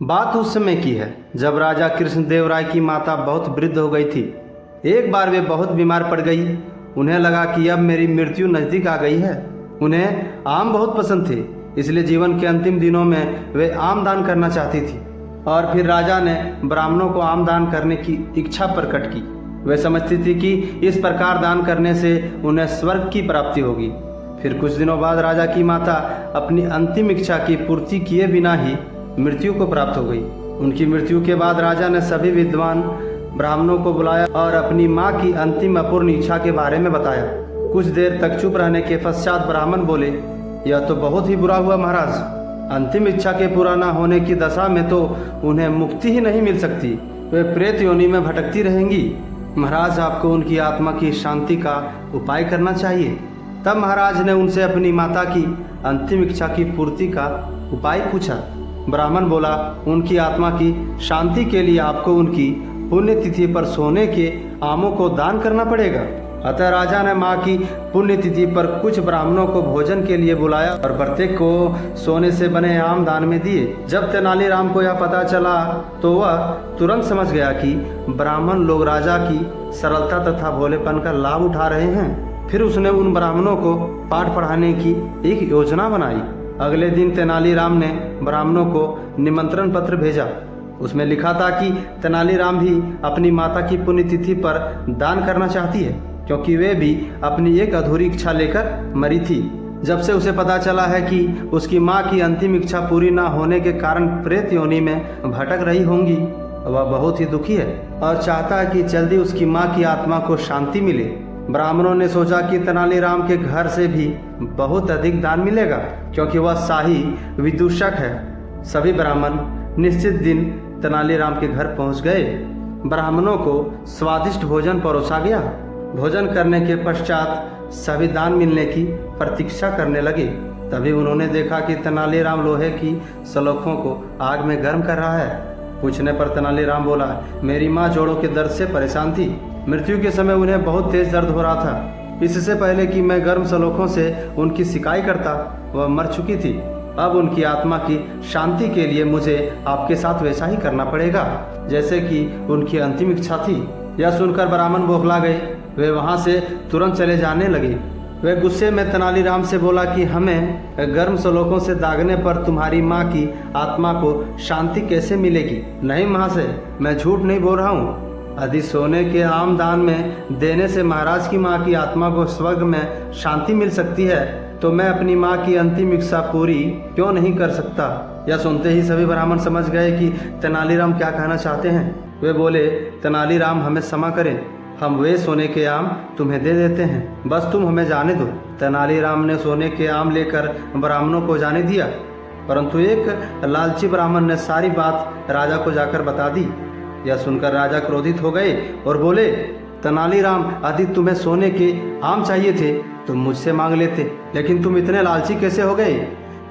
बात उस समय की है जब राजा कृष्णदेव राय की माता बहुत वृद्ध हो गई थी। एक बार वे बहुत बीमार पड़ गई। उन्हें लगा कि अब मेरी मृत्यु नज़दीक आ गई है। उन्हें आम बहुत पसंद थे, इसलिए जीवन के अंतिम दिनों में वे आम दान करना चाहती थी। और फिर राजा ने ब्राह्मणों को आम दान करने की इच्छा प्रकट की। वे समझती थी कि इस प्रकार दान करने से उन्हें स्वर्ग की प्राप्ति होगी। फिर कुछ दिनों बाद राजा की माता अपनी अंतिम इच्छा की पूर्ति किए बिना ही मृत्यु को प्राप्त हो गई। उनकी मृत्यु के बाद राजा ने सभी विद्वान ब्राह्मणों को बुलाया और अपनी माँ की अंतिम अपूर्ण इच्छा के बारे में बताया। कुछ देर तक चुप रहने के पश्चात ब्राह्मण बोले, यह तो बहुत ही बुरा हुआ महाराज। अंतिम इच्छा के पूरा न होने की दशा में तो उन्हें मुक्ति ही नहीं मिल सकती, वे प्रेत योनि में भटकती रहेंगी। महाराज, आपको उनकी आत्मा की शांति का उपाय करना चाहिए। तब महाराज ने उनसे अपनी माता की अंतिम इच्छा की पूर्ति का उपाय पूछा। ब्राह्मण बोला, उनकी आत्मा की शांति के लिए आपको उनकी पुण्यतिथि पर सोने के आमों को दान करना पड़ेगा। अतः राजा ने माँ की पुण्यतिथि पर कुछ ब्राह्मणों को भोजन के लिए बुलाया और प्रत्येक को सोने से बने आम दान में दिए। जब तेनालीराम को यह पता चला तो वह तुरंत समझ गया कि ब्राह्मण लोग राजा की सरलता तथा भोलेपन का लाभ उठा रहे हैं। फिर उसने उन ब्राह्मणों को पाठ पढ़ाने की एक योजना बनाई। अगले दिन तेनालीराम ने ब्राह्मणों को निमंत्रण पत्र भेजा। उसमें लिखा था कि तेनालीराम भी अपनी माता की पुण्यतिथि पर दान करना चाहती है, क्योंकि वे भी अपनी एक अधूरी इच्छा लेकर मरी थी। जब से उसे पता चला है कि उसकी माँ की अंतिम इच्छा पूरी न होने के कारण प्रेत योनि में भटक रही होंगी, वह बहुत ही दुखी है और चाहता है कि जल्दी उसकी माँ की आत्मा को शांति मिले। ब्राह्मणों ने सोचा कि तेनालीराम के घर से भी बहुत अधिक दान मिलेगा, क्योंकि वह शाही विदूषक है। सभी ब्राह्मण निश्चित दिन तेनालीराम के घर पहुंच गए। ब्राह्मणों को स्वादिष्ट भोजन परोसा गया। भोजन करने के पश्चात सभी दान मिलने की प्रतीक्षा करने लगे। तभी उन्होंने देखा कि तेनालीराम लोहे की सलाखों को आग में गर्म कर रहा है। पूछने पर तेनालीराम बोला, मेरी माँ जोड़ों के दर्द से परेशान थी। मृत्यु के समय उन्हें बहुत तेज दर्द हो रहा था। इससे पहले कि मैं गर्म सलाखों से उनकी सिकाई करता, वह मर चुकी थी। अब उनकी आत्मा की शांति के लिए मुझे आपके साथ वैसा ही करना पड़ेगा जैसे कि उनकी अंतिम इच्छा थी। यह सुनकर ब्राह्मण बौखला गए। वे वहां से तुरंत चले जाने लगे। वे गुस्से में तेनालीराम से बोला कि हमें गर्म सलाखों से दागने पर तुम्हारी माँ की आत्मा को शांति कैसे मिलेगी? नहीं महाशय, मैं झूठ नहीं बोल रहा हूँ। यदि सोने के आम दान में देने से महाराज की माँ की आत्मा को स्वर्ग में शांति मिल सकती है, तो मैं अपनी माँ की अंतिम इच्छा पूरी क्यों नहीं कर सकता? यह सुनते ही सभी ब्राह्मण समझ गए कि तेनालीराम क्या कहना चाहते हैं। वे बोले, तेनालीराम, हमें क्षमा करें, हम वे सोने के आम तुम्हें दे देते हैं, बस तुम हमें जाने दो। तेनालीराम ने सोने के आम लेकर ब्राह्मणों को जाने दिया, परंतु एक लालची ब्राह्मण ने सारी बात राजा को जाकर बता दी। यह सुनकर राजा क्रोधित हो गए और बोले, तेनालीराम, यदि तुम्हें सोने के आम चाहिए थे तो मुझसे मांग लेते, लेकिन तुम इतने लालची कैसे हो गए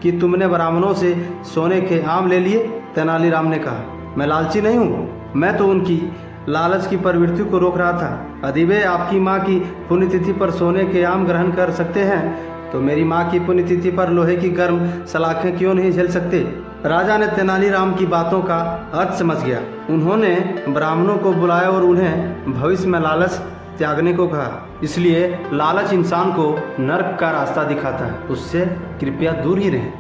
कि तुमने ब्राह्मणों से सोने के आम ले लिए? तेनालीराम ने कहा, मैं लालची नहीं हूँ, मैं तो उनकी लालच की प्रवृत्ति को रोक रहा था। यदि वे आपकी माँ की पुण्यतिथि पर सोने के आम ग्रहण कर सकते हैं तो मेरी माँ की पुण्यतिथि पर लोहे की गर्म सलाखें क्यों नहीं झेल सकते? राजा ने तेनालीराम की बातों का अर्थ समझ गया। उन्होंने ब्राह्मणों को बुलाया और उन्हें भविष्य में लालच त्यागने को कहा। इसलिए लालच इंसान को नर्क का रास्ता दिखाता है, उससे कृपया दूर ही रहें।